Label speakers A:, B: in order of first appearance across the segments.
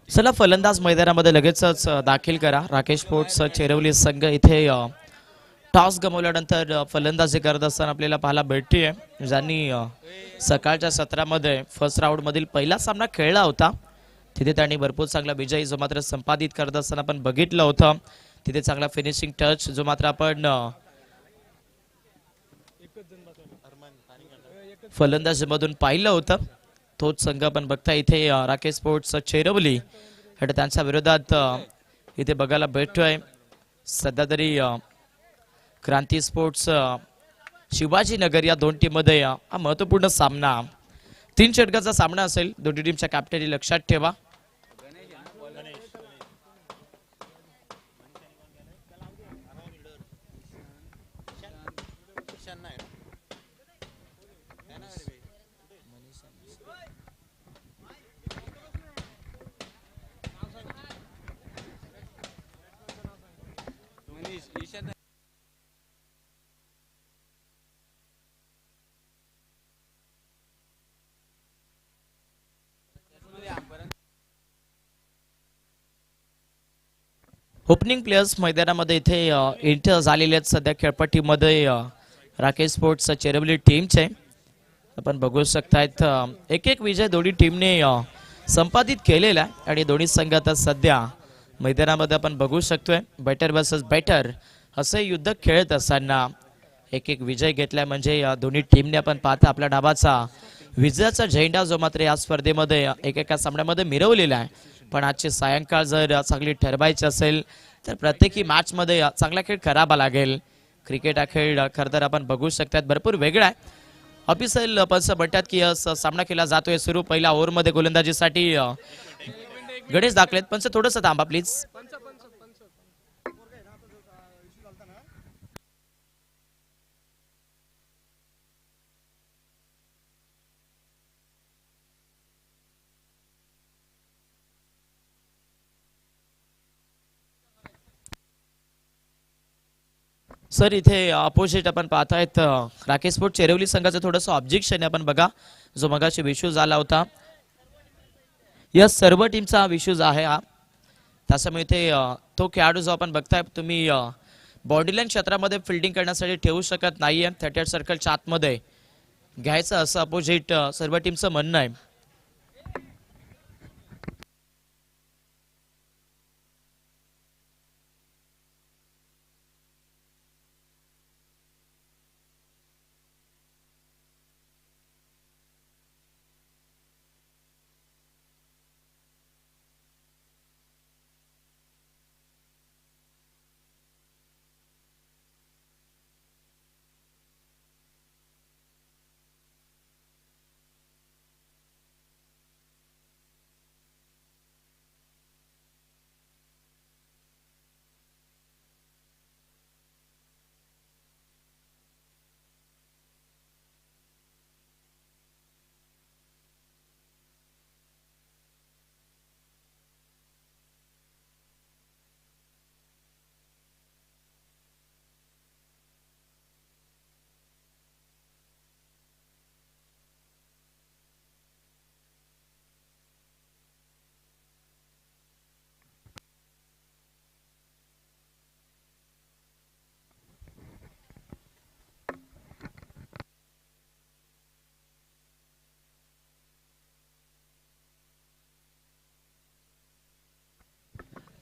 A: चला फलंदाज मैदानामध्ये लगेचच दाखल करा. राकेश स्पोर्ट्स चेरवली संघ इथे टॉस गमावल्यानंतर फलंदाजी करत असताना आपल्याला पाहायला भेटते, ज्यांनी सकाळच्या सत्रामध्ये फर्स्ट राऊंडमधील पहिला सामना खेळला होता. तिथे त्यांनी भरपूर चांगला विजय जो मात्र संपादित करत असताना आपण बघितलं होतं. तिथे चांगला फिनिशिंग टच जो मात्र आपण फलंदाजीमधून पाहिलं होतं. तोच संघ आपण बघता इथे राकेश स्पोर्ट्स चेरवली आणि त्यांच्या विरोधात इथे बघायला भेटतोय. सध्या तरी क्रांती स्पोर्ट्स शिवाजीनगर या दोन टीममध्ये हा महत्त्वपूर्ण सामना 3 षटकाचा सामना असेल. दोन्ही टीमच्या कॅप्टननी लक्षात ठेवा. ओपनिंग प्लेयर्स मैदानामध्ये इथे एंटर झालेले आहेत सध्या खेळपट्टीमध्ये राकेश स्पोर्ट्स चेरवली टीमचे. आपण बघू शकतायत एक एक विजय दोन्ही टीमने संपादित केलेला आहे आणि दोन्ही संघ आता सध्या मैदानामध्ये आपण बघू शकतोय बॅटर वर्सेस बॅटर असे युद्ध खेळत असताना एक एक विजय घेतला म्हणजे दोन्ही टीमने आपण पाहता आपल्या डावाचा विजयाचा झेंडा जो मात्र या स्पर्धेमध्ये एकेका सामन्यामध्ये मिरवलेला आहे. पण आजची सायंकाळ जर चांगली ठरवायची असेल तर प्रत्येकी मॅचमध्ये चांगला खेळ करावा लागेल. क्रिकेट हा खेळ खरं तर आपण बघू शकतात भरपूर वेगळा आहे. ऑफिशियल पंच म्हणतात की सामना केला जातोय सुरू. पहिल्या ओव्हरमध्ये गोलंदाजीसाठी गणेश दाखलेत. पंच थोडंसं थांबा प्लीज. सर इथे अपोजिट आपण पाहतायत राकेश स्पोर्ट चेरवली संघाचं थोडंसं ऑब्जेक्शन आहे. आपण बघा जो मगाशी विश्यू झाला होता या सर्व टीमचा विश्यूज आहे हा. त्याच्यामुळे इथे तो खेळाडू जो आपण बघताय तुम्ही बॉडीलाईन क्षेत्रामध्ये फिल्डिंग करण्यासाठी ठेवू शकत नाहीये. 38 सर्कलच्या आतमध्ये घ्यायचं असं अपोजिट सर्व टीमचं म्हणणं आहे.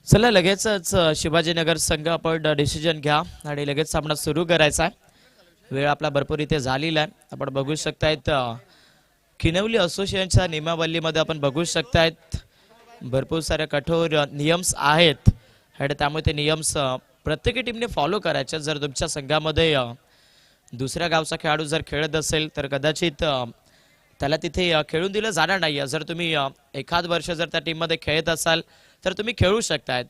A: चला लगेचच शिवाजीनगर संघ आपण डिसिजन घ्या आणि लगेच सामना सुरू करायचा आहे. वेळ आपला भरपूर इथे झालेला आहे. आपण बघू शकतायत किनवली असोसिएशनच्या नियमावलीमध्ये आपण बघू शकतायत भरपूर सारे कठोर नियम्स आहेत आणि त्यामुळे ते नियम्स प्रत्येक टीमने फॉलो करायचे. जर तुमच्या संघामध्ये दुसऱ्या गावचा खेळाडू जर खेळत असेल तर कदाचित त्याला तिथे खेळून दिलं जाणार नाही. जर तुम्ही एखाद वर्ष जर त्या टीममध्ये खेळत असाल तर तुम्ही खेळू शकताय.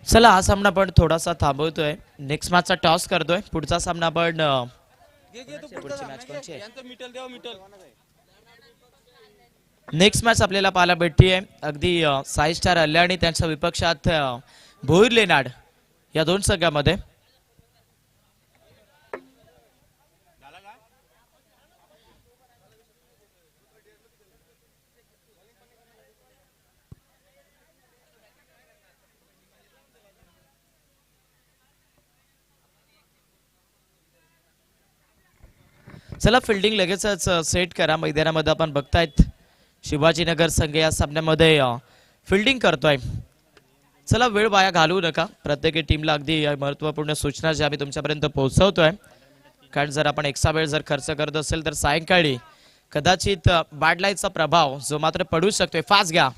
A: चला हा सामना आपण थोडासा थांबवतोय. नेक्स्ट मॅचचा टॉस करतोय. पुढचा सामना आपण पुढची मॅच कोणची आहे? नेक्स्ट मॅच आपल्याला पाहायला भेटते अगदी साई स्टार अल्ले आणि त्यांच्या विपक्षात भोईर लेनाड या दोन संघामध्ये. चला फिल्डिंग लगेचच सेट करा. मैदानामध्ये आपण बघतायत शिवाजीनगर संघ या सामन्यामध्ये फिल्डिंग करतोय. चला वेळ वाया घालवू नका. प्रत्येक टीमला अगदी महत्त्वपूर्ण सूचना ज्या आम्ही तुमच्यापर्यंत पोहोचवतोय. कारण जर आपण एक्स्ट्रा वेळ जर खर्च करत असेल तर सायंकाळी कदाचित बॅड लाईटचा प्रभाव जो मात्र पडू शकतोय. फास्ट घ्या.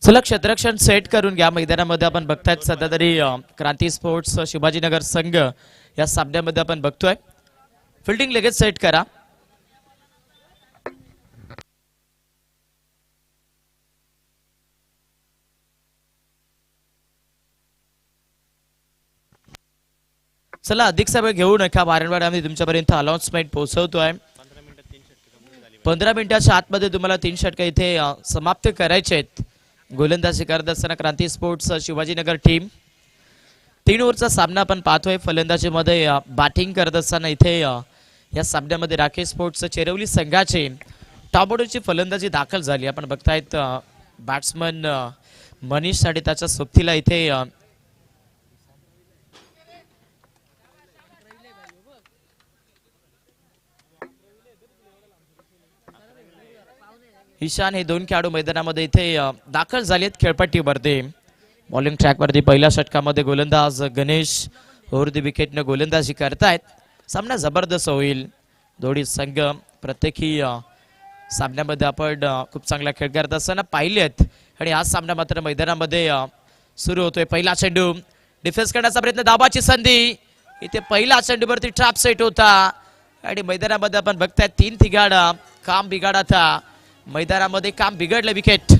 A: चला क्षेत्ररक्षण सेट करून घ्या. मैदानामध्ये आपण बघतायत सध्या तरी क्रांती स्पोर्ट्स शिवाजीनगर संघ या सामन्यामध्ये आपण बघतोय. फिल्डिंग लगेच सेट करा. चला अधिकचा वेळ घेऊ नका. वारंवार आम्ही तुमच्यापर्यंत अनाउन्समेंट पोहोचवतोय. 15 मिनिटाच्या आतमध्ये तुम्हाला 3 षटके इथे समाप्त करायचे आहेत. गोलंदाजी करत असताना क्रांती स्पोर्ट्स शिवाजीनगर टीम 3 ओव्हरचा सामना आपण पाहतोय. फलंदाजीमध्ये बॅटिंग करत असताना इथे या सामन्यामध्ये राकेश स्पोर्ट्स चेरवली संघाची टॉप ऑर्डरची फलंदाजी दाखल झाली. आपण बघतायत बॅट्समन मनीष आणि त्याच्या सोबतीला इथे ईशान हे दोन खेळाडू मैदानामध्ये इथे दाखल झालेत खेळपट्टीवरती. बॉलिंग ट्रॅकवरती पहिल्या षटकामध्ये गोलंदाज गणेश ओव्हर विकेटने गोलंदाजी करतायत. सामना जबरदस्त होईल. दोन्ही संघ प्रत्येकी सामन्यामध्ये आपण खूप चांगला खेळ करत असताना पाहिलेत आणि आज सामना मात्र मैदानामध्ये सुरू होतोय. पहिला चेंडू डिफेन्स करण्याचा प्रयत्न, दाबाची संधी. इथे पहिला चेंडूवरती ट्रॅप सेट होता आणि मैदानामध्ये आपण बघताय 3 ठिकाण काम बिघाडा था. मैदानामध्ये काम बिघडलं. विकेट.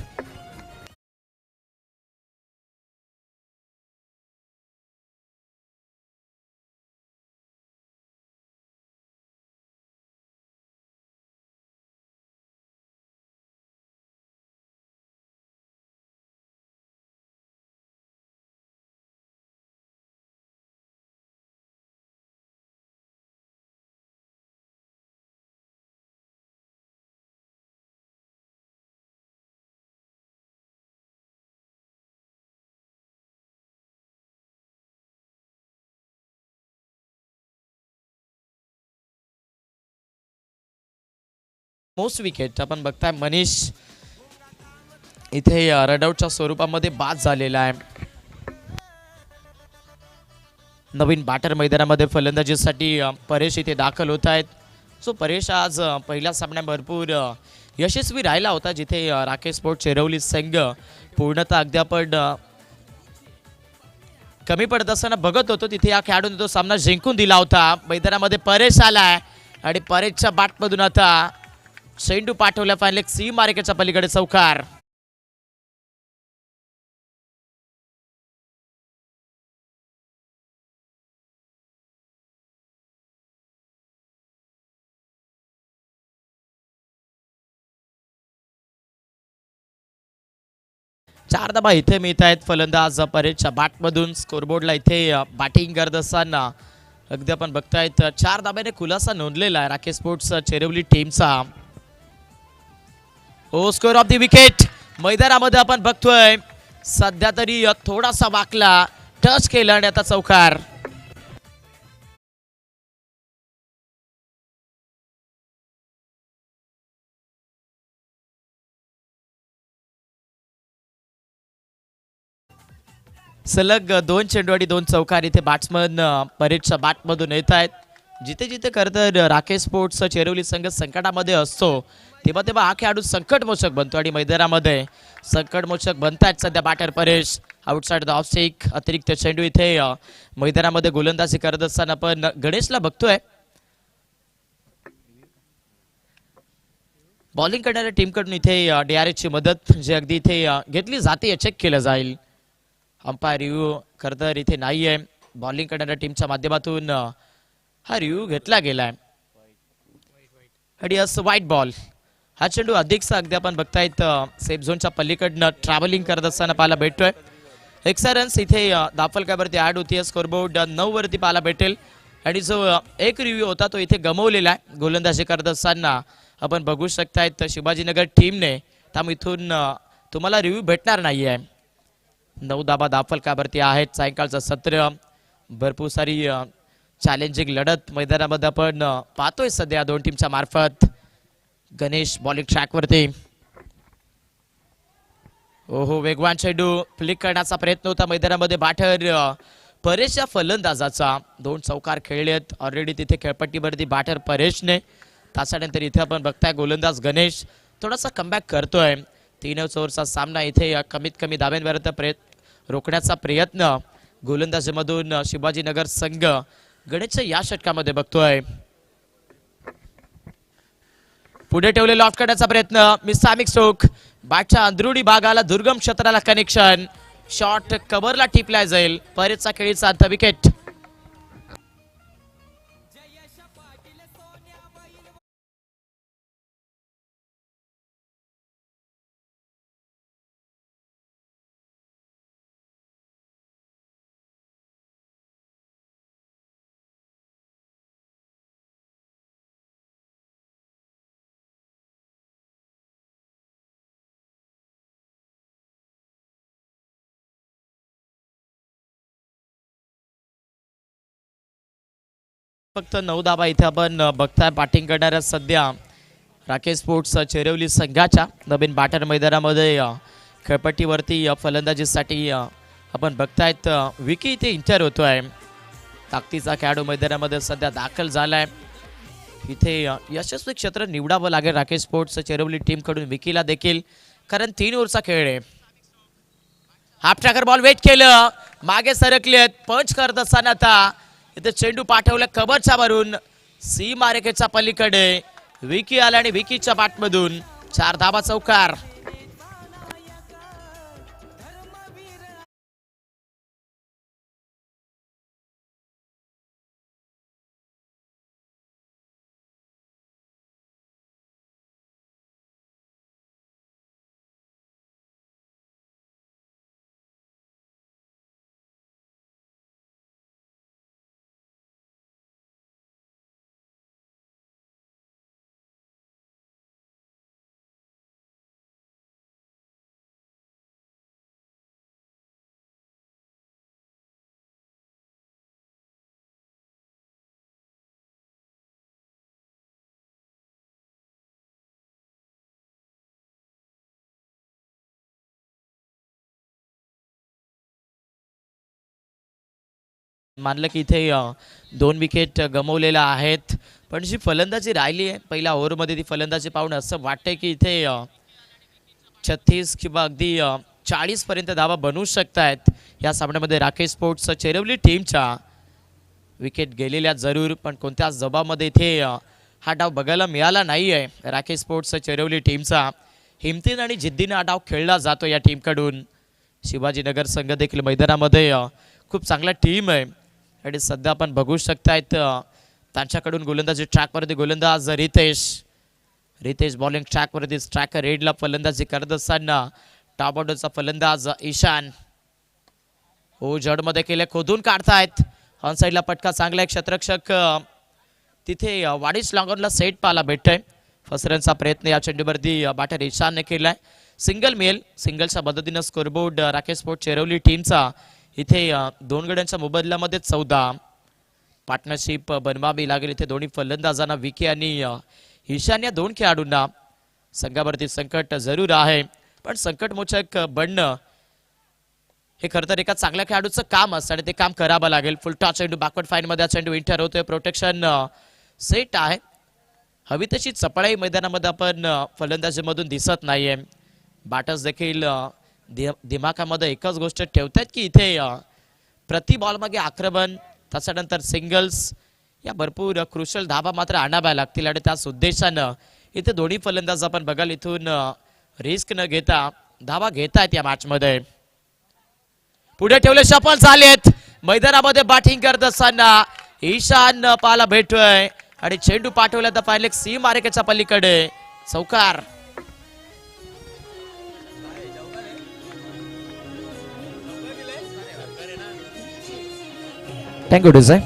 A: मोस्ट विकेट आपण बघताय मनीष इथे रनआउटच्या स्वरूपामध्ये बाद झालेला आहे. नवीन बॅटर मैदानामध्ये फलंदाजीसाठी परेश इथे दाखल होत आहेत. सो परेश आज पहिल्या सामन्यात भरपूर यशस्वी राहिला होता, जिथे राकेश स्पोर्ट्स चेरवली संघ पूर्णतः अगदी आपण कमी पडत असताना बघत होतो. तिथे या खेळाडूने तो सामना जिंकून दिला होता. मैदानामध्ये परेश आलाय आणि परेशच्या बॅटमधून आता चेंडू पाठवला. फायनल एक सी मार्केटच्या पलीकडे चौकार. 4 धाबा इथे मिळत आहेत फलंदाज परेशच्या बॅटमधून. स्कोरबोर्डला इथे बॅटिंग करत असताना अगदी आपण बघतायत 4 धाब्याने खुलासा नोंदलेला आहे राकेश स्पोर्ट्स चेरवली टीमचा. ओ स्कोर ऑफ द विकेट मैदानामध्ये आपण बघतोय सध्या तरी थोडासा वाकला, टच केला आणि आता चौकार. सलग 2 चेंडू आणि 2 चौकार इथे बॅट्समन परेशच्या बॅटमधून येत आहेत. जिथे जिथे खरं तर राकेश स्पोर्ट्स चेरवली संघ संकटामध्ये असतो तेव्हा तेव्हा हा खेळाडू संकटमोचक बनतो आणि मैदानामध्ये संकटमोचक बनतायत सध्या batter Paresh. Outside the off stick अतिरिक्त चेंडू इथे मैदानामध्ये गोलंदाजी करत असताना आपण गणेशला बघतोय. बॉलिंग करणाऱ्या टीमकडून इथे DRH ची मदत जी अगदी इथे घेतली जाते, चेक केलं जाईल. अंपायर रिव्ह्यू खरं तर इथे नाहीये. बॉलिंग करणाऱ्या टीमच्या माध्यमातून हा रिव्ह्यू घेतला गेलाय आणि व्हाईट बॉल. हा चेंडू अधिकचा अगदी आपण बघतायत सेफ झोनच्या पलीकडनं ट्रॅव्हलिंग करत असताना पाहायला भेटतोय. 100 रन्स इथे दाफलकावरती ऍड होती. स्कोरबोर्ड 9 वरती पाहायला भेटेल आणि जो एक रिव्ह्यू होता तो इथे गमवलेला आहे गोलंदाजी करत असताना आपण बघू शकतायत. शिवाजीनगर टीमने त्यामुळे इथून तुम्हाला रिव्ह्यू भेटणार नाहीये. 9 धाबा दाफलकावरती आहेत. सायंकाळचं सत्र भरपूर सारी चॅलेंजिंग लढत मैदानामध्ये आपण पाहतोय सध्या दोन टीमच्या मार्फत. गणेश बॉलिंग ट्रॅकवरती. ओहो वेगवान चेंडू फ्लिक करण्याचा प्रयत्न होता मैदानामध्ये बॅटर परेशच्या फलंदाजाचा. 2 चौकार खेळलेत ऑलरेडी तिथे खेळपट्टीवरती बॅटर परेशने. त्याच्यानंतर इथे आपण बघताय गोलंदाज गणेश थोडासा कमबॅक करतोय. 3 ओव्हरचा सामना इथे कमीत कमी धाब्यांवरती रोखण्याचा प्रयत्न गोलंदाजीमधून शिवाजीनगर संघ गणेशच्या या षटकामध्ये बघतोय. पुढे ठेवलेला ऑफ करण्याचा प्रयत्न मिसामिक स्ट्रोक. बॅटच्या अंदरुणी भागाला दुर्गम क्षेत्राला कनेक्शन. शॉट कव्हरला टिपला जाईल. परेशचा खेळीचा अंत विकेट. फक्त 9 धाबा इथे आपण बघताय बॅटिंग करणाऱ्या सध्या राकेश स्पोर्ट्स चेरवली संघाच्या. नवीन बॅटर मैदानामध्ये खेळपट्टीवरती फलंदाजीसाठी आपण बघतायत विकी इथे इंटर होतोय. ताकदीचा खेळाडू मैदानामध्ये सध्या दाखल झालाय. इथे यशस्वी क्षेत्र निवडावं लागेल राकेश स्पोर्ट्स चेरवली टीम कडून विकीला देखील, कारण 3 ओव्हरचा खेळ आहे. हाफ ट्रॅकर बॉल वेट केलं, मागे सरकलेत. पंच करत असताना आता इथे चेंडू पाठवला कव्हरच्या वरून सीमारेखेच्या पलीकडे. विकी आला आणि विकीच्या बॅटमधून 4 धाबा चौकार. मानलं की इथे 2 विकेट गमवलेल्या आहेत, पण जी फलंदाजी राहिली आहे पहिल्या ओव्हरमध्ये ती फलंदाजी पाहून असं वाटतंय की इथे 36 किंवा अगदी 40 पर्यंत धावा बनवू शकतायत या सामन्यामध्ये राकेश स्पोर्ट्स चेरवली टीमच्या. विकेट गेलेल्या जरूर, पण कोणत्याच जबाबमध्ये इथे हा डाव बघायला मिळाला नाहीये. राकेश स्पोर्ट्स चेरवली टीमचा हिमतीन आणि जिद्दीने हा डाव खेळला जातो या टीमकडून. शिवाजीनगर संघ देखील मैदानामध्ये खूप चांगला टीम आहे आणि सध्या आपण बघू शकतायत त्यांच्याकडून गोलंदाजी ट्रॅकवरती गोलंदाज रितेश बॉलिंग ट्रॅकवरती स्ट्रायकर रेडला फलंदाजी करत असताना टॉप ऑर्डरचा फलंदाज ईशान. हो जडमध्ये केले, खोदून काढतायत ऑन साईडला पटका चांगला. एक क्षेत्ररक्षक तिथे वाडीच लॉंगॉनला सेट पाहायला भेटतोय. फर्स्ट रनचा प्रयत्न या चेंडूवरती बॅटर ईशानने केलाय. सिंगल मिळेल. सिंगलच्या मदतीनं स्कोरबोर्ड राकेश स्पोर्ट चेरवली टीमचा इथे 2 गड्यांच्या मोबदल्यामध्ये 14. पार्टनरशिप बनवावी लागेल इथे दोन्ही फलंदाजांना. विकी आणि ईशान या 2 खेळाडूंना संघावरती संकट जरूर आहे, पण संकटमोचक बनणं हे खरं तर एका चांगल्या खेळाडूचं काम असतं आणि ते काम करावं लागेल. फुल टॉस चेंडू बॅकवर्ड फाईन मध्ये चेंडू इंटर होतोय. प्रोटेक्शन सेट आहे. हवी तशी चपळाई मैदानामध्ये आपण फलंदाजीमधून दिसत नाहीये. बॅटर्स देखील दिमागामध्ये एकच गोष्ट ठेवतात की इथे प्रति बॉल मागे आक्रमण, त्याच्यानंतर सिंगल्स या भरपूर क्रुशल धाबा मात्र आणाव्या लागतील आणि त्याच उद्देशानं इथे दोन्ही फलंदाज आपण बघाल इथून रिस्क न घेता धाबा घेतायत या मॅच मध्ये. पुढे ठेवले सफल झालेत. मैदानामध्ये बॅटिंग करत असताना ईशान पाहायला भेटतोय आणि चेंडू पाठवला तर पाहिले सीमारेखेच्या पलीकडे चौकार. Thank you design.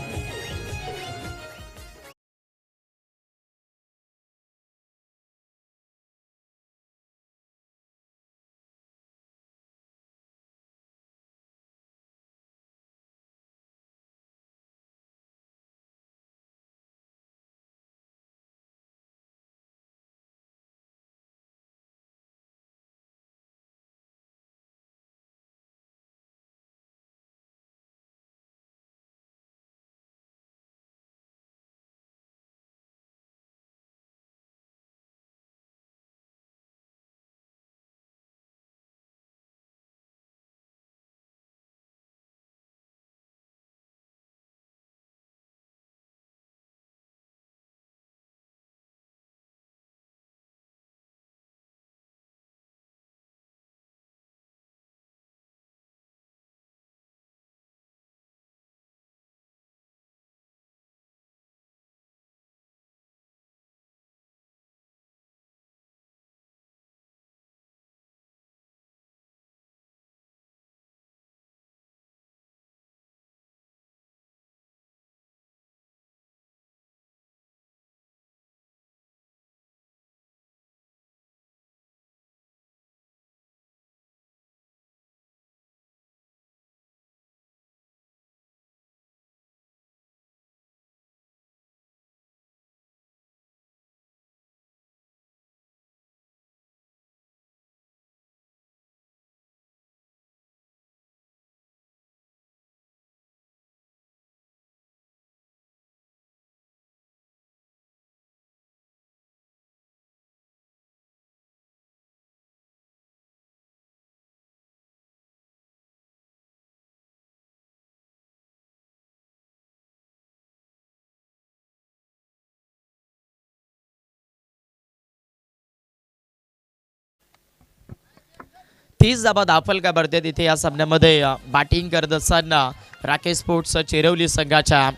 A: तीस धाबा दाखल का भरते तिथे या सामन्यामध्ये बॅटिंग करत असताना राकेश स्पोर्ट्स चेरवली संघाच्या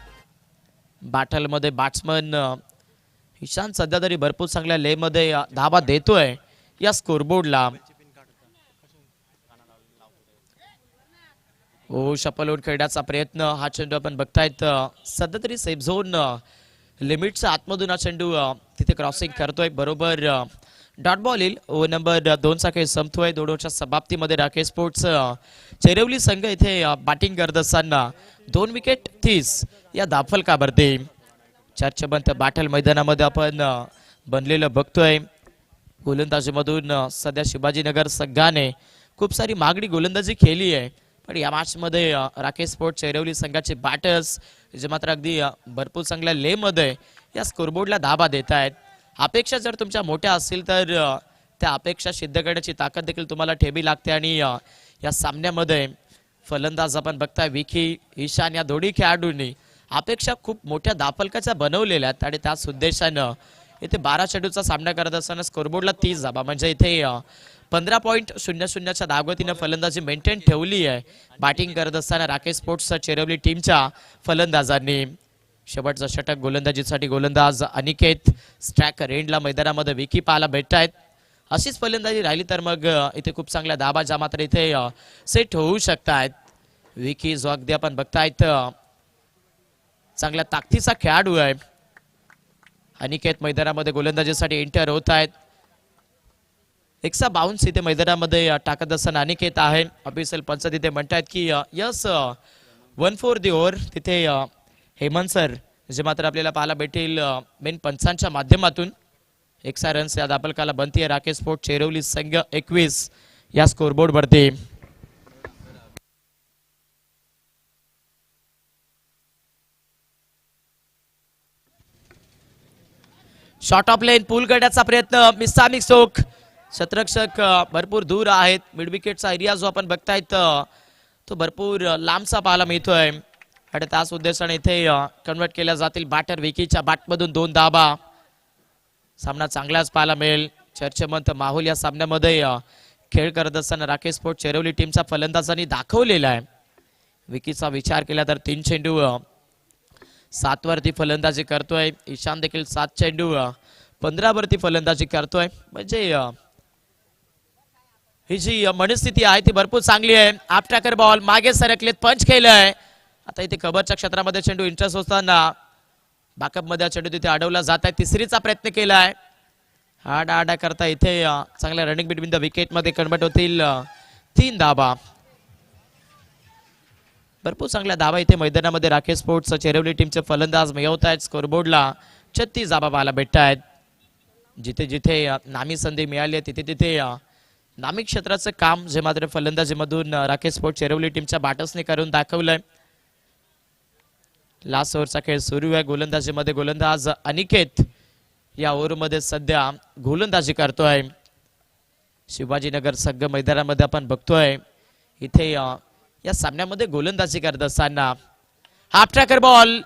A: बॅटलमध्ये बॅट्समन ईशान सध्या तरी भरपूर चांगल्या ले मध्ये धाबा देतोय या स्कोरबोर्डला. ओ शपल खेळण्याचा प्रयत्न. हा चेंडू आपण बघतायत सध्या तरी सेफ झोन लिमिटचा आतमधून हा चेंडू तिथे क्रॉसिंग करतोय. बरोबर डॉट बॉल येईल. ओव्हर नंबर 2 चा खेळ संपतोय. 2 ओव्हरच्या समाप्तीमध्ये राकेश स्पोर्ट्स चेरवली संघ इथे बॅटिंग करत असताना 2 विकेट 30 या दाफलकावरती. चर्चेबंद बॅटल मैदानामध्ये आपण बनलेलं बघतोय. गोलंदाजीमधून सध्या शिवाजीनगर संघाने खूप सारी मागणी गोलंदाजी केली आहे, पण या मॅच मध्ये राकेश स्पोर्ट्स चेरवली संघाचे बॅटर्स जे मात्र अगदी भरपूर चांगल्या ले मध्ये या स्कोरबोर्डला धाबा देत आहेत. अपेक्षा जर तुमच्या मोठ्या असतील तर त्या अपेक्षा सिद्ध करण्याची ताकद देखील तुम्हाला ठेवी लागते आणि या सामन्यामध्ये फलंदाज आपण बघताय विकी, ईशान या दोन्ही खेळाडूंनी अपेक्षा खूप मोठ्या दाफलकाच्या बनवलेल्या आहेत आणि त्याच उद्देशानं इथे 12 चेंडूचा सामना करत असताना स्कोरबोर्डला 30 धाबा म्हणजे इथे 15.00 च्या धावगतीनं फलंदाजी मेंटेन ठेवली आहे बॅटिंग करत असताना राकेश स्पोर्ट्सच्या चेरवली टीमच्या फलंदाजांनी. शेवटचा षटक गोलंदाजीसाठी गोलंदाज अनिकेत स्ट्रॅक रेंडला मैदानामध्ये विकी पाहायला भेटत आहेत. अशीच फलंदाजी राहिली तर मग इथे खूप चांगल्या दाबाच्या मात्र इथे सेट होऊ शकतात. विकी जो अगदी आपण बघतायत चांगल्या ताकदीचा खेळाडू आहे. अनिकेत मैदानामध्ये गोलंदाजीसाठी एंटर होत आहेत. एकसा बाउन्स इथे मैदानामध्ये टाकत असताना अनिकेत आहे. ऑफिशियल पंच तिथे म्हणतात की यस 1 दी ओव्हर. तिथे हेमंत सर जे मात्र आपल्याला पाहायला भेटेल मेन पंचांच्या माध्यमातून. एकसा रन्स या दाबलकाला बनतीये. राकेश स्पोर्ट चेरवली संघ 21 या स्कोरबोर्ड वरती. शॉट ऑफ लेन पूल करण्याचा प्रयत्न. मिसामिक सोक शतरक्षक भरपूर दूर आहेत. मिड विकेटचा एरिया जो आपण बघतायत तो भरपूर लांबचा पाहायला मिळतोय आणि त्याच उद्देशाने इथे कन्वर्ट केल्या जातील बॅटर. विकीच्या बॅटमधून 2 धाबा. सामना चांगलाच पाहायला मिळेल. चर्चेमंत माहोल या सामन्यामध्ये खेळ करत असताना राकेश स्पोर्ट चेरवली टीमचा फलंदाजांनी दाखवलेला आहे. विकीचा विचार केला तर 3 चेंडू 7 वरती फलंदाजी करतोय. ईशान देखील 7 चेंडू 15 वरती फलंदाजी करतोय. म्हणजे ही जी मनस्थिती आहे ती भरपूर चांगली आहे. आप ट्रॅकर बॉल मागे सरकलेत. पंच केलंय. आता इथे कव्हरच्या क्षेत्रामध्ये चेंडू इंटरेस्ट असताना बॅकअप मध्ये चेंडू तिथे अडवला जात आहे. तिसरीचा प्रयत्न केलाय. आडा करता इथे चांगल्या रनिंग बिटवीन द विकेट मध्ये कन्वर्ट होतील 3 धाबा. भरपूर चांगल्या धाबा इथे मैदानामध्ये राकेश स्पोर्ट्स चेरवली टीमचे फलंदाज मिळवत आहेत. स्कोरबोर्डला 36 धाबा पाहायला भेटत आहेत. जिथे जिथे नामी संधी मिळाली आहे तिथे तिथे नामी क्षेत्राचं काम जे मात्र फलंदाजीमधून राकेश स्पोर्ट्स चेरवली टीमच्या बॅटर्सने करून दाखवलंय. लास्ट ओव्हरचा खेळ सुरू आहे. गोलंदाजीमध्ये गोलंदाज अनिकेत या ओव्हरमध्ये सध्या गोलंदाजी करतोय. शिवाजीनगर संघ मैदानामध्ये आपण बघतोय इथे या सामन्यामध्ये गोलंदाजी करत असताना हाफ ट्रॅकर बॉल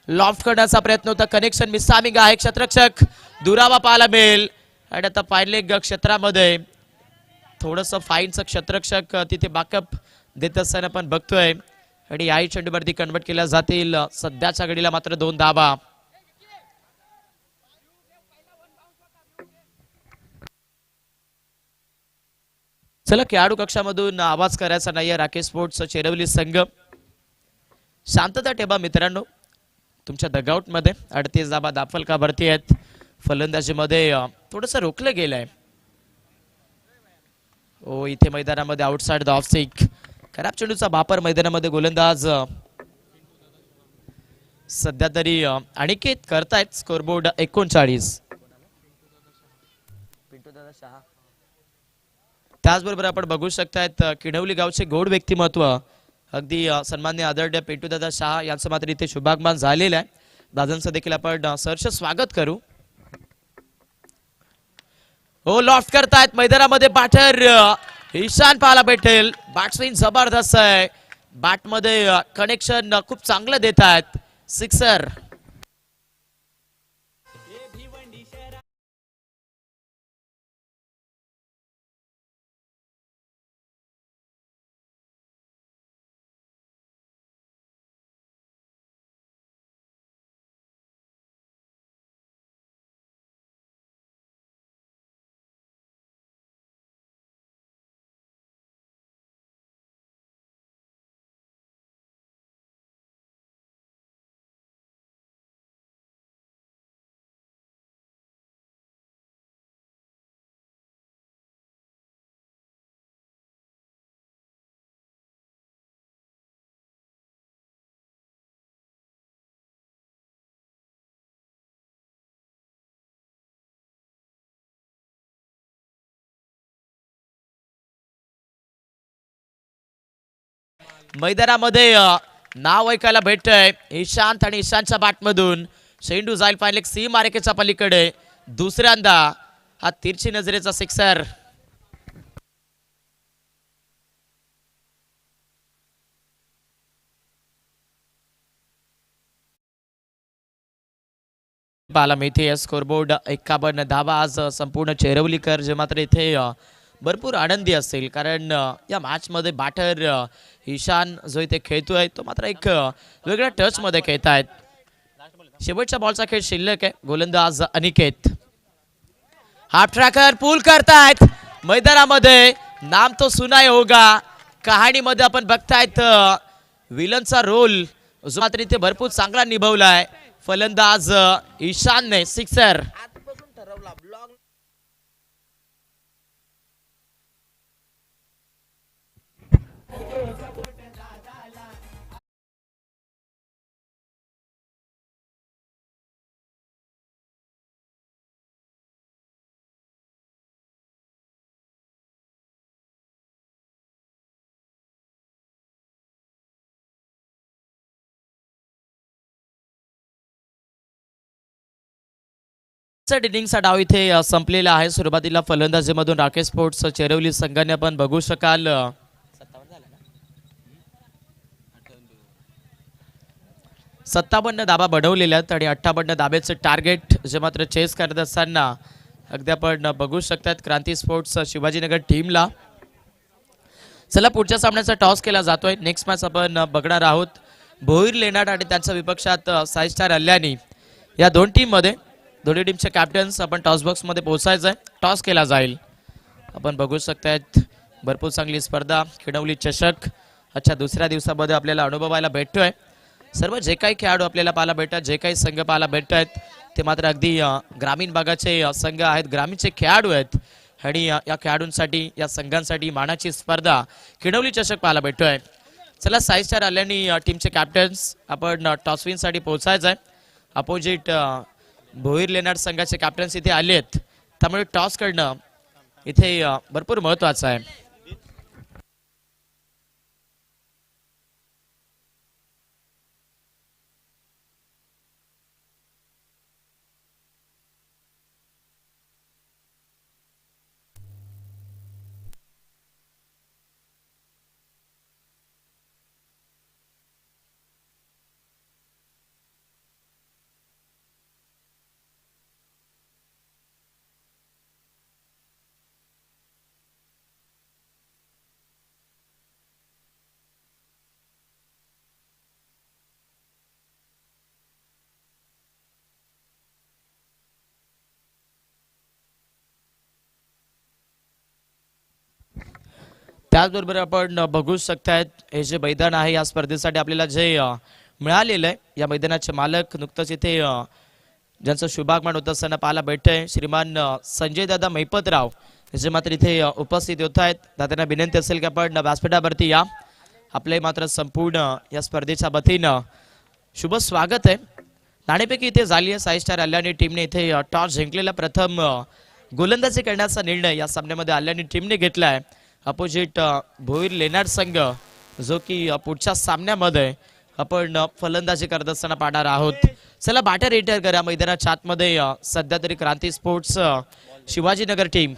A: लॉफ्ट करण्याचा प्रयत्न होता. कनेक्शन मिसामिंग आहे. क्षेत्ररक्षक दुरावा पाहायला मिळेल आणि आता फायनल क्षेत्रामध्ये थोडंसं फाईनचं क्षेत्ररक्षक तिथे बॅकअप देत असताना आपण बघतोय आणि याही चेंडूवरती कन्वर्ट केल्या जातील. सध्याच्या घडीला मात्र 2 धाबा. चला खेळाडू कक्षामधून आवाज करायचा नाहीये. राकेश स्पोर्ट्स चेरवली संघ शांतता ठेवा मित्रांनो. तुमच्या डगआउट मध्ये 38 धाबा दाफलका भरती आहेत. फलंदाजीमध्ये थोडंसं रोखलं गेलंय. ओ इथे मैदानामध्ये आउटसाइड द ऑफ स्टिक. खराब चेंडूचा वापर मैदानामध्ये गोलंदाज सध्या तरी अनिकेत करतायत. स्कोरबोर्ड 39. त्याचबरोबर आपण बघू शकतायत किणवली गावचे गोड व्यक्तिमत्व अगदी सन्मान्य आदरणीय पिंटूदादा शहा यांचं मात्र इथे शुभागमन झालेलं आहे. दादांचं देखील आपण सहर्ष स्वागत करू. हो लॉफ्ट करतायत मैदानामध्ये बॅटर ईशान पाहायला भेटेल. बॅट्समॅन जबरदस्त आहे. बॅटमध्ये कनेक्शन खूप चांगलं देत आहेत. सिक्सर. मैदानामध्ये नाव ऐकायला भेटतंय ईशांत आणि ईशांतच्या बॅटमधून चेंडू जाईल फायनल सी मार्केच्या पलीकडे. दुसऱ्यांदा हा तिरछी नजरेचा सिक्सर. पाहायला मिळते. स्कोरबोर्ड 51 धावा. आज संपूर्ण चेरवलीकर जे मात्र इथे भरपूर आनंदी असेल कारण या मॅच मध्ये बॅटर ईशान जो इथे खेळतोय तो मात्र एक वेगळ्या टच मध्ये खेळतायत. शेवटच्या बॉलचा खेळ शिल्लक आहे. गोलंदाज अनिकेत. हाफ ट्रॅकर पूल करतायत मैदानामध्ये. नाम तो सुनाय होगा कहाणीमध्ये आपण बघतायत विलनचा रोल जो मात्र इथे भरपूर चांगला निभावलाय फलंदाज ईशानने. सिक्सर इनिंगचा डाव इथे संपलेला आहे. सुरुवातीला फलंदाजीमधून राकेश स्पोर्ट्स चेरवली संघाने आपण बघू शकाल 57 धाबा बनवलेल्या आहेत आणि 58 धाब्याचं टार्गेट जे मात्र चेस करत असताना अगदी आपण बघू शकतात क्रांती स्पोर्ट्स शिवाजीनगर टीमला. चला पुढच्या सामन्याचा टॉस केला जातोय. नेक्स्ट मॅच आपण बघणार आहोत भोईर लेनाट आणि त्यांच्या विपक्षात साई स्टार अल्यानी. या दोन टीम मध्ये दोन्ही टीमचे कॅप्टन्स आपण टॉस बॉक्स मध्ये पोहोचायचंय. टॉस केला जाईल. आपण बघू शकतायत भरपूर चांगली स्पर्धा खिडवली चषक अच्छा दुसऱ्या दिवसामध्ये आपल्याला अनुभवायला भेटतोय. सर्व जे काही खेळाडू आपल्याला पाहायला भेटतात जे काही संघ पाहायला भेटत आहेत ते मात्र अगदी ग्रामीण भागाचे संघ आहेत ग्रामीणचे खेळाडू आहेत आणि या खेळाडूंसाठी या संघांसाठी मानाची स्पर्धा खिडवली चषक पाहायला भेटतोय. चला साई स्टार अल्यानी टीमचे कॅप्टन्स आपण टॉस विन साठी पोहोचायचंय. अपोजिट भोईर लेनाड संघाचे कॅप्टन्स इथे आले आहेत त्यामुळे टॉस करणं इथे भरपूर महत्वाचं आहे. त्याचबरोबर आपण बघू शकतायत हे जे मैदान आहे या स्पर्धेसाठी आपल्याला जे मिळालेलं आहे या मैदानाचे मालक नुकतंच इथे ज्यांचं शुभागमन होत असताना पाहायला भेटतंय श्रीमान संजय दादा मैपतराव जे मात्र इथे उपस्थित होत आहेत. दादांना विनंती असेल की आपण व्यासपीठावरती या. आपले मात्र संपूर्ण या स्पर्धेच्या वतीनं शुभ स्वागत आहे. नाणेफेकी इथे झाली आहे. साई स्टार अल्यानी टीमने इथे टॉस जिंकलेला प्रथम गोलंदाजी करण्याचा निर्णय या सामन्यामध्ये अल्यानी टीमने घेतलाय. अपोजिट भोईर लेनाड संघ जो की पुढच्या सामन्यामध्ये आपण फलंदाजी करत असताना पाहणार आहोत. चला बॅटर एंटर करा मैदानाच्या आतमध्ये. सध्या तरी क्रांती स्पोर्ट्स शिवाजीनगर टीम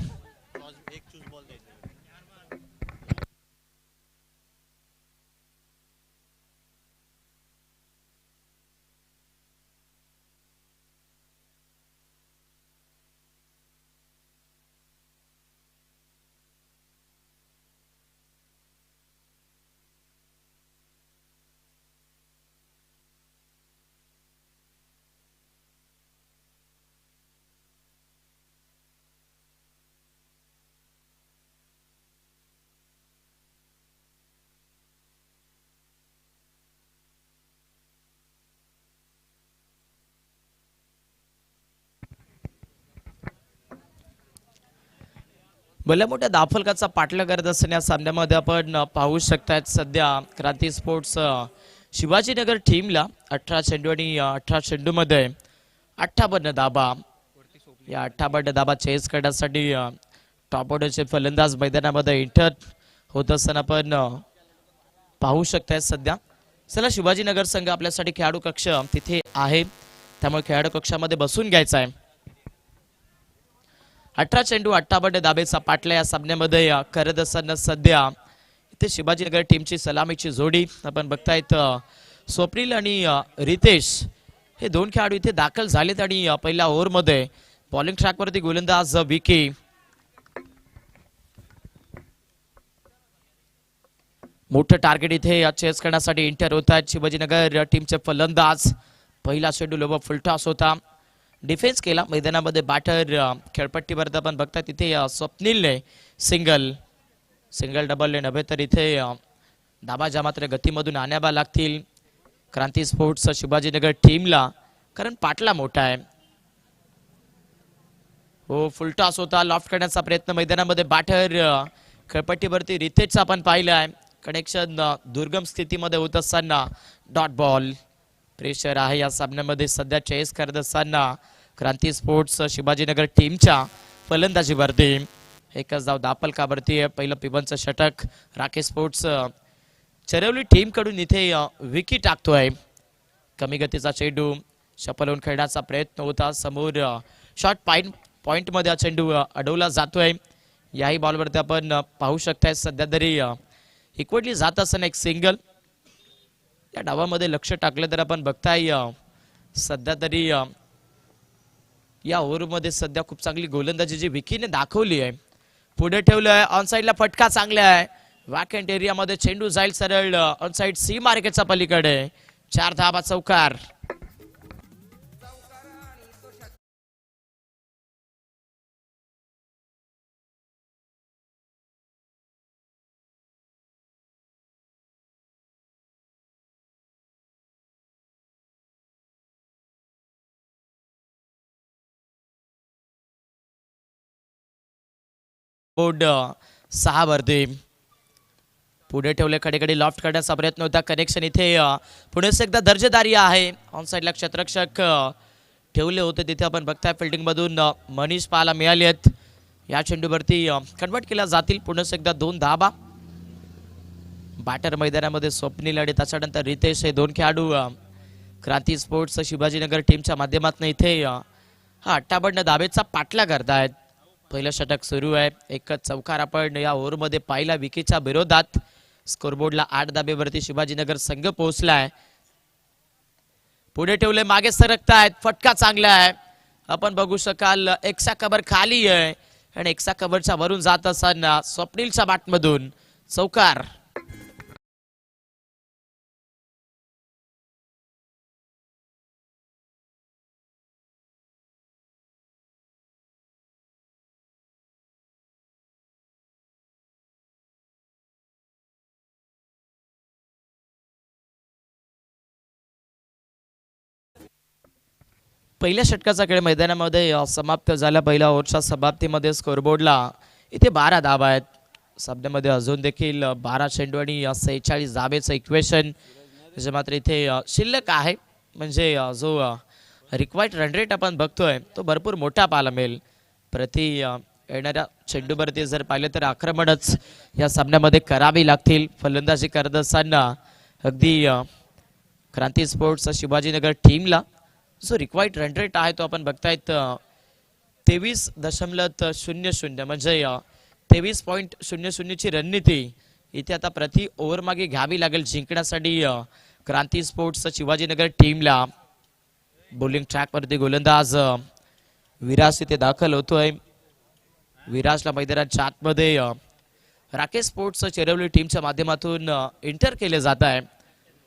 A: भल्या मोठ्या दाफलकाचा पाठलाग करत असताना या सामन्यामध्ये आपण पाहू शकतायत सध्या क्रांती स्पोर्ट्स शिवाजीनगर टीमला 18 चेंडू आणि 18 चेंडूमध्ये 58 धाबा. या 58 धाबा चेस करण्यासाठी टॉप ऑर्डरचे फलंदाज मैदानामध्ये एंटर होत असताना आपण पाहू शकतायत सध्या. चला शिवाजीनगर संघ आपल्यासाठी खेळाडू कक्ष तिथे आहे त्यामुळे खेळाडू कक्षामध्ये बसून घ्यायचा आहे. 18 चेंडू 58 धाबेचा पाटला या सामन्यामध्ये करत असताना सध्या इथे शिवाजीनगर टीमची सलामीची जोडी आपण बघतायत. स्वप्नील आणि रितेश हे दोन खेळाडू इथे दाखल झालेत आणि पहिल्या ओव्हरमध्ये बॉलिंग ट्रॅकवरती गोलंदाज विकी. मोठं टार्गेट इथे चेस करण्यासाठी एंटर होत आहेत शिवाजीनगर टीमचे फलंदाज. पहिला चेंडू लोब फुलटॉस होता डिफेन्स केला मैदानामध्ये बॅटर खेळपट्टीवर आपण बघता तिथे स्वप्नीलने सिंगल सिंगल डबलने नव्हे तर इथे दाबाजा मात्र गतीमधून आणाव्या लागतील क्रांती स्पोर्ट्स शिवाजीनगर टीमला, कारण पाटला मोठा आहे. हो, फुलटॉस होता, लॉफ्ट करण्याचा प्रयत्न मैदानामध्ये बॅटर खेळपट्टीवरती रितेशचा आपण पाहिलाय. कनेक्शन दुर्गम स्थितीमध्ये होत असताना डॉट बॉल. प्रेशर आहे या सामन्यामध्ये सध्या चेस करत असताना क्रांती स्पोर्ट्स शिवाजीनगर टीमच्या फलंदाजीवरती. एकच धाव दापलकावरती आहे. पहिलं पिबनचं षटक राकेश स्पोर्ट्स चरवली टीम कडून इथे विकी टाकतोय. कमी गतीचा चेंडू शफल होऊन खेळण्याचा प्रयत्न होता. समोर शॉर्ट पॉइंट मध्ये हा चेंडू अडवला जातोय. याही बॉलवरती आपण पाहू शकताय सध्या तरी इक्वली जात असताना एक सिंगल. या डावामध्ये लक्ष टाकलं तर आपण बघताय सध्या तरी या ओव्हरमध्ये सध्या खूप चांगली गोलंदाजी जी विकीने दाखवली आहे. पुढे ठेवलंय ऑन साईडला, फटका चांगला आहे. वॅकंट एरियामध्ये चेंडू जाईल सरळ ऑन साईड सी मार्केटच्या पलीकडे. 4 धावा चौकार. बोर्ड 6 वरती पुढे ठेवले, कडेकडे लॉफ्ट करण्याचा प्रयत्न होता. कनेक्शन इथे पुढेच एकदा दर्जेदारी आहे. ऑन साईडला क्षेत्ररक्षक ठेवले होते तिथे आपण बघताय फिल्डिंग मधून मनीष पाहायला मिळाले आहेत. या चेंडूवरती कन्वर्ट केला जातील. पुढेच एकदा 2 धाबा. बॅटर मैदानामध्ये स्वप्नील आणि त्याच्यानंतर रितेश हे 2 खेळाडू क्रांती स्पोर्ट्स शिवाजीनगर टीमच्या माध्यमातून इथे हा अट्टाबंड धाबेचा पाठला करतायत. पहिलं षटक सुरू आहे. एकच चौकार आपण या ओव्हरमध्ये पाहिला विकीच्या विरोधात. स्कोरबोर्डला 8 धाबेवरती शिवाजीनगर संघ पोहोचलाय. पुढे ठेवले, मागे सरकतायत. फटका चांगला आहे. आपण बघू शकाल एक्सा कव्हर खाली आहे आणि एक्सा कव्हरच्या वरून जात असताना स्वप्नीलच्या बॅटमधून चौकार. पहिल्या षटकाचा खेळ मैदानामध्ये समाप्त झाला. पहिल्या ओव्हरच्या समाप्तीमध्ये स्कोरबोर्डला इथे 12 धावा आहेत. सामन्यामध्ये अजून देखील 12 चेंडू आणि 46 धाबेचं इक्वेशन जे मात्र इथे शिल्लक आहे. म्हणजे जो रिक्वायर्ड रन रेट आपण बघतोय तो भरपूर मोठा पाहायला मिळेल. प्रति येणाऱ्या चेंडूवरती जर पाहिलं तर आक्रमणच या सामन्यामध्ये करावी लागतील. फलंदाजी करत असताना अगदी क्रांती स्पोर्ट्स शिवाजीनगर टीमला जो रिक्वायर्ड रन रेट आहे तो आपण बघतायत 23.00 म्हणजे 23.00 ची रणनीती इथे आता प्रति ओव्हर मागे घ्यावी लागेल जिंकण्यासाठी क्रांती स्पोर्ट्स शिवाजीनगर टीमला. बॉलिंग ट्रॅक वरती गोलंदाज विराज इथे दाखल होतोय. विराजला मैदानाच्या आतमध्ये राकेश स्पोर्ट्स चेरवली टीमच्या माध्यमातून एंटर केले जात आहे.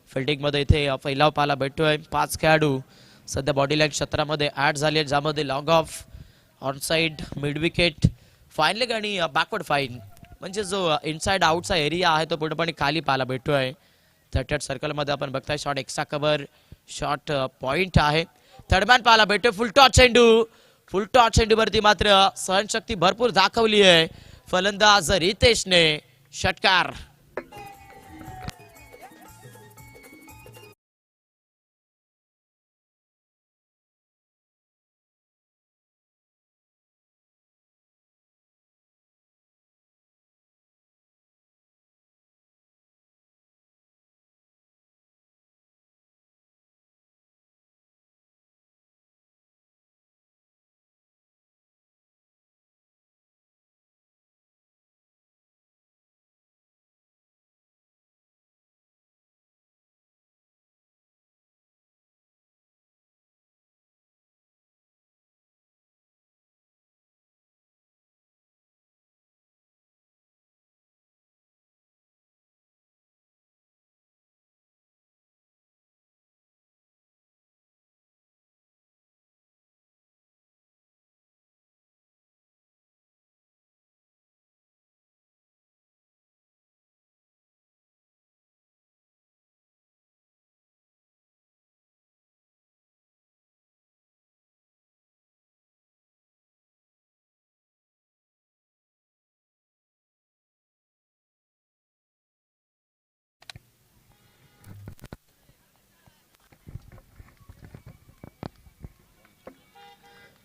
A: फिल्डिंग मध्ये इथे फैलाव पाहायला भेटतोय. 5 खेळाडू सध्या बॉडी लाईन क्षेत्रामध्ये ऍड झाले, ज्यामध्ये log of, on side, mid wicket, fine leg आणि बॅकवर्ड फाईन म्हणजे जो इनसाइड आउटचा एरिया आहे तो पूर्णपणे खाली पाहायला भेटतोय. 30 सर्कल मध्ये आपण बघताय shot extra cover, shot point आहे. थर्डमॅन पाहायला भेटतोय. फुल टॉस चेंडूवरती मात्र सहनशक्ती भरपूर दाखवली आहे फलंदाज रितेशने. षटकार.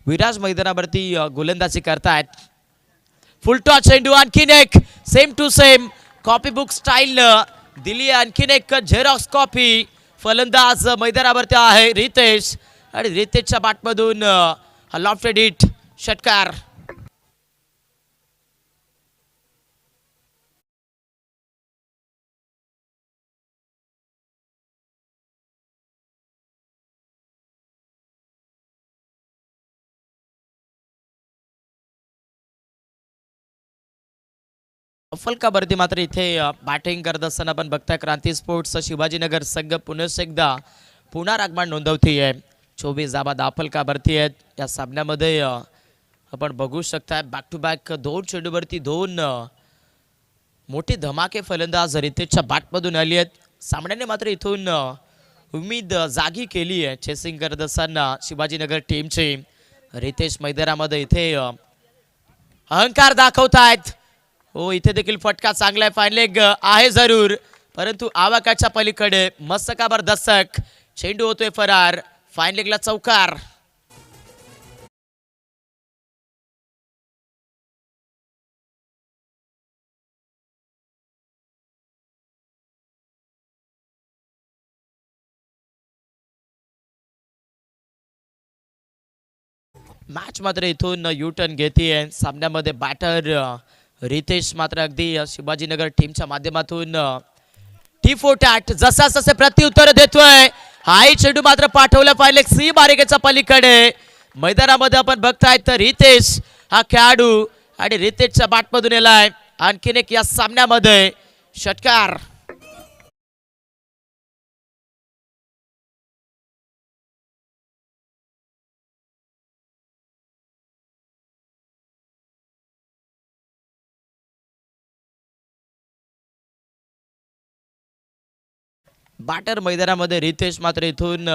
A: विराज मैदानावरती गोलंदाजी करतायत. फुलटॉ चेंडू आणखीन एक same to same copy book style दिली. आणखीन एक झेरॉक्स कॉपी. फलंदाज मैदानावरती आहे रितेश आणि रितेशच्या बॅटमधून लॉफ्टेड हिट षटकार. फलकावरती मात्र इथे बॅटिंग करत असताना आपण बघताय क्रांती स्पोर्ट्स शिवाजीनगर संघ पुन्हा एकदा पुन्हा आगमन नोंदवती आहे. 24 धावा दाफलकावरती आहेत. या सामन्यामध्ये आपण बघू शकताय बॅक टू बॅक 2 चेंडूवरती 2 मोठे धमाके फलंदाज रितेशच्या बॅटमधून आली आहेत. सामन्याने मात्र इथून उमेद जागी केली आहे. चेसिंग करत असताना शिवाजीनगर टीमचे रितेश मैदानामध्ये इथे अहंकार दाखवतायत. हो इथे देखील फटका चांगला आहे. फाईन लेग आहे जरूर परंतु आवाकाच्या पलीकडे मस्तकावर दस्तक. चेंडू होतोय फरार. फाईन लेगला चौकार. मॅच मात्र इथून यू टर्न घेते. सामन्यामध्ये बॅटर रितेश मात्र अगदी शिवाजीनगर टीमच्या माध्यमातून टी4 जसा जसे प्रत्युत्तर देतोय. हाई चेंडू मात्र पाठवला पाहिजे सी बारिकेच्या पलीकडे. मैदानामध्ये आपण बघताय तर रितेश हा खेळाडू आणि रितेशच्या बॅटमधून येलाय आणखीन एक या सामन्यामध्ये षटकार. बॅटर मैदानामध्ये रितेश मात्र इथून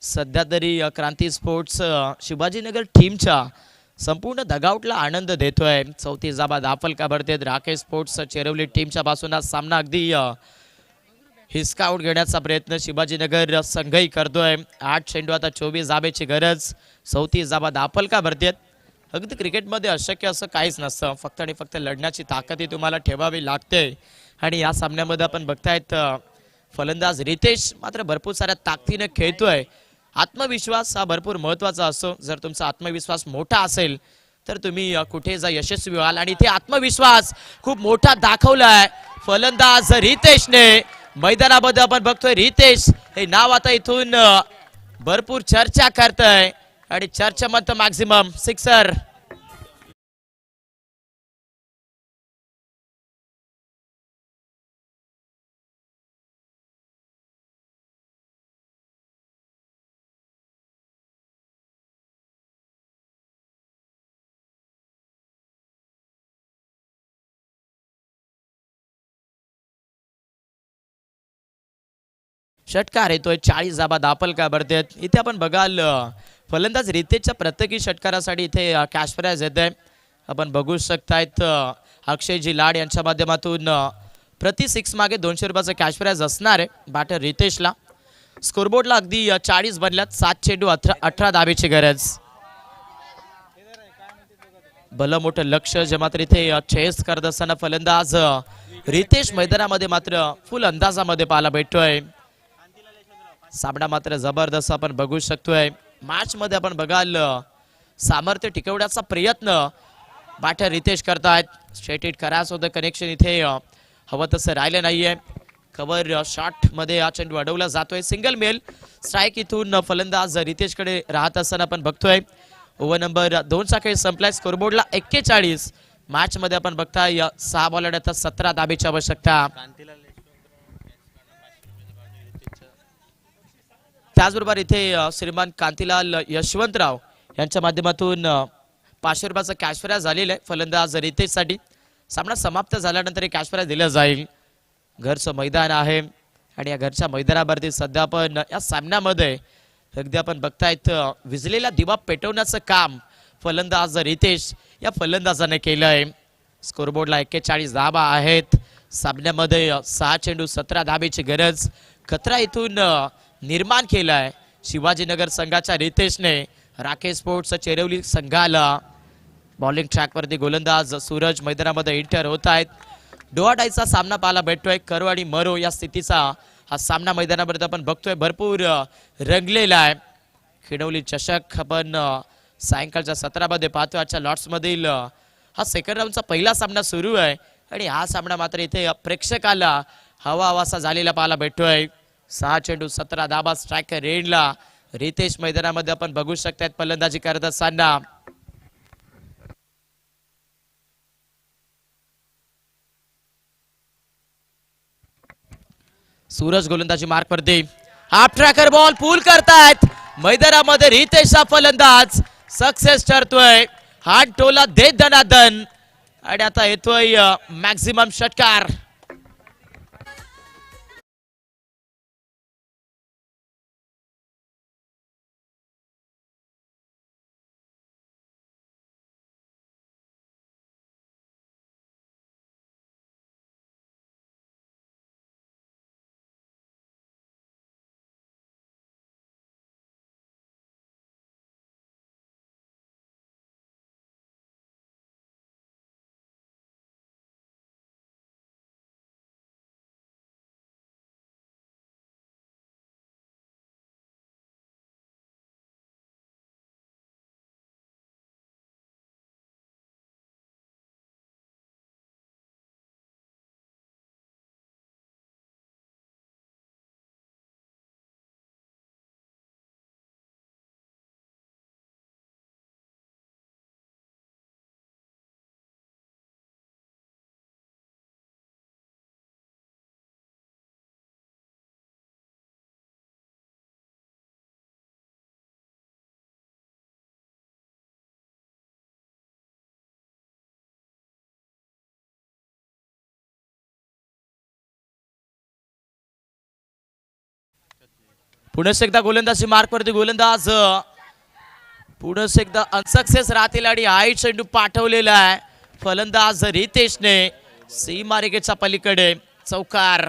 A: सध्या तरी क्रांती स्पोर्ट्स शिवाजीनगर टीमच्या संपूर्ण दगावटला आनंद देतोय. 34 धावा दाफलकावरती राकेश स्पोर्ट्स चेरवली टीमच्या पासून हा सामना अगदी हिसकावून घेण्याचा प्रयत्न शिवाजीनगर संघही करतोय. 8 चेंडू आता 24 धाब्याची गरज. 34 धावा दाफलकावरती आहेत. अगदी क्रिकेटमध्ये अशक्य असं काहीच नसतं. फक्त आणि फक्त लढण्याची ताकद ही तुम्हाला ठेवावी लागते. आणि या सामन्यामध्ये आपण बघतायत फलंदाज रितेश मात्र भरपूर साऱ्या ताकदीने खेळतोय. आत्मविश्वास हा भरपूर महत्त्वाचा असतो. जर तुमचा आत्मविश्वास मोठा असेल तर तुम्ही कुठे जा यशस्वी व्हाल आणि इथे आत्मविश्वास खूप मोठा दाखवलाय फलंदाज रितेशने. मैदानामध्ये आपण बघतोय रितेश हे नाव आता इथून भरपूर चर्चा करतय आणि चर्चेमध्ये मॅक्झिमम सिक्सर. षटकार येतोय. 40 धावा दाफलकावरती आहेत. इथे आपण बघाल फलंदाज रितेशच्या प्रत्येकी षटकारासाठी इथे कॅश प्राइज येते. आपण बघू शकतायत अक्षयजी लाड यांच्या माध्यमातून प्रति 6 मागे 200 रुपयाचा कॅश प्राइज असणार आहे बॅटर रितेशला. स्कोरबोर्डला अगदी 40 बनल्यात. 7 चेंडू 18 धाब्याची गरज. भलं मोठं लक्ष जे मात्र इथे चेस करत असताना फलंदाज रितेश मैदानामध्ये मात्र फुल अंदाजामध्ये पाहायला भेटतोय. सामना मात्र जबरदस्त आपण बघू शकतोय. मॅच मध्ये आपण बघाल सामर्थ्य टिकवण्याचा प्रयत्न बॅटर रितेश करतायत. स्ट्रेट हिट करायचं होतं कनेक्शन इथे हवं तसं राहिलं नाहीये. कव्हर शॉट मध्ये हा चेंडू अडवला जातोय. सिंगल मेल स्ट्राईक इथून फलंदाज रितेशकडे राहत असताना आपण बघतोय. ओव्हर नंबर 2 चा खेळ संपलाय. स्कोरबोर्डला 41. मॅच मध्ये आपण बघताय 6 बॉल आता 17 धाब्याची आवश्यकता. त्याचबरोबर इथे श्रीमान कांतीलाल यशवंतराव यांच्या माध्यमातून 500 रुपयाचा कॅश प्राइज झालेला आहे फलंदाज रितेशसाठी. सामना समाप्त झाल्यानंतर कॅश प्राइज दिलं जाईल. घरचं मैदान आहे आणि या घरच्या मैदानावरती सध्या आपण या सामन्यामध्ये अगदी आपण बघतायत विजलेला दिवा पेटवण्याचं काम फलंदाज रितेश या फलंदाजाने केलं आहे. स्कोरबोर्डला 41 धाबा आहेत. सामन्यामध्ये 6 चेंडू 17 धाब्याची गरज. खतरा इथून निर्माण केलाय शिवाजीनगर संघाच्या रितेशने. राकेश स्पोर्ट्स चेरवली संघाला. बॉलिंग ट्रॅकवरती गोलंदाज सूरज मैदानामध्ये एंटर होत आहेत. डोआडाईचा सामना पाहायला भेटतोय. करो आणि मरो या स्थितीचा हा सामना मैदानामध्ये आपण बघतोय. भरपूर रंगलेला आहे. खिडवली चषक आपण सायंकाळच्या 17 मध्ये पाहतो. आजच्या लॉट्स मधील हा सेकंड राऊंडचा पहिला सामना सुरू आहे आणि हा सामना मात्र इथे प्रेक्षकाला हवा हवासा झालेला पाहायला भेटतोय. 6 चेंडू 17 धाबा स्ट्रायकर रेडला. रितेश मैदानामध्ये आपण बघू शकतात फलंदाजी करत असताना. सूरज गोलंदाजी मार्क वरती. हाफ ट्रॅकर बॉल पूल करतायत मैदानामध्ये. रितेशचा फलंदाज सक्सेस ठरतोय. हात टोला देत दनादन आणि आता येतोय मॅक्झिमम षटकार. पुन्हा एकदा गोलंदाजी मार्क वरती गोलंदाज पुन्हा एकदा अनसक्सेस राहतील आणि हाय चेंडू पाठवलेला आहे फलंदाज रितेशने सीमारेषेच्या पलीकडे. चौकार.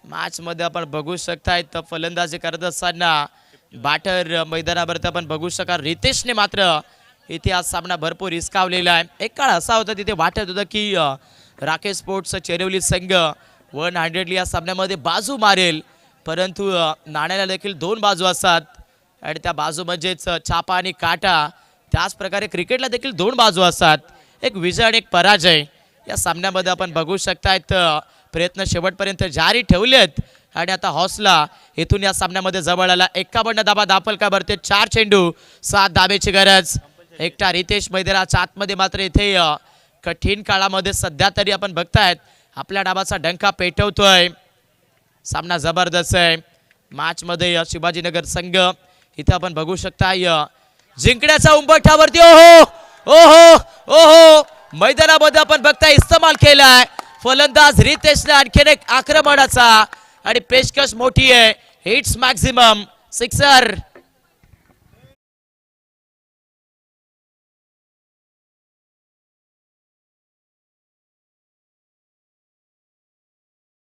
A: मॅच मध्ये आपण बघू शकताय फलंदाजी करत असताना बॅटर मैदानावरती आपण बघू शकाल. रितेशने मात्र इथे आज सामना भरपूर रिस्कावलेला आहे. एक काळ असा होता तिथे वाटत होतं की राकेश स्पोर्ट्स चेरवली संघ 100 या सामन्यामध्ये बाजू मारेल, परंतु नाण्याला देखील 2 बाजू असतात आणि त्या बाजू म्हणजेच छापा आणि काटा. त्याच प्रकारे क्रिकेटला देखील 2 बाजू असतात. एक विजय आणि एक पराजय या सामन्यामध्ये आपण बघू शकतायत. प्रयत्न शेवटपर्यंत जारी ठेवलेत आणि आता हौसला इथून या सामन्यामध्ये जवळ आला. 51 धाबा दापल का भरते. 4 चेंडू 7 धाब्याची गरज. एकटा रितेश मैदानाच्या आतमध्ये मात्र इथे कठीण काळामध्ये सध्या तरी आपण बघतायत आपल्या डाबाचा डंका पेटवतोय. सामना जबरदस्त आहे. मॅच मध्ये शिवाजीनगर संघ इथे आपण बघू शकताय जिंकण्याच्या उंबरठ्यावरती. ओहो ओहो ओहो मैदानामध्ये आपण बघताय इस्तेमाल केलाय फलंदाज रितेशने. आणखीन एक आक्रमणाचा आणि पेशकश मोठी आहे. Hits maximum sixer.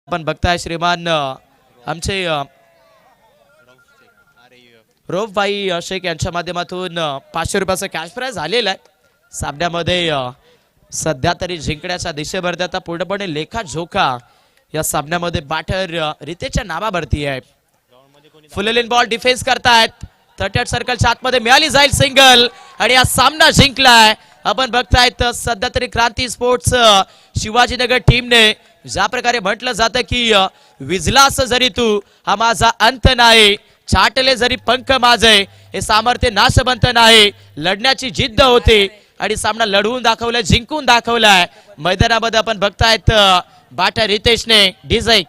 A: आपण बघताय श्रीमान आमचे रौफ भाई शेख यांच्या माध्यमातून 500 रुपयाचा कॅश प्राइज झालेला आहे. सामन्यामध्ये सध्या तरी जिंकण्याच्या दिशेवर आता पूर्णपणे लेखा झोका या सामन्यामध्ये बॅटर रितेशच्या नावावरती आहे. फुल लेन बॉल डिफेन्स करतायत. 38 सर्कलच्या आतमध्ये मिळाली जाईल सिंगल आणि हा सामना जिंकलाय. आपण बघतायत सध्या तरी क्रांती स्पोर्ट्स शिवाजीनगर टीमने ज्या प्रकारे म्हटलं जातं की विजलास जरी तू हा माझा अंत नाही, छाटले जरी पंख माझे हे सामर्थ्य नाशवंत नाही. लढण्याची जिद्द होती आणि सामना लढवून दाखवलाय, जिंकून दाखवलाय. मैदानामध्ये आपण बघतायत बॅटर रितेशने. डिझाईक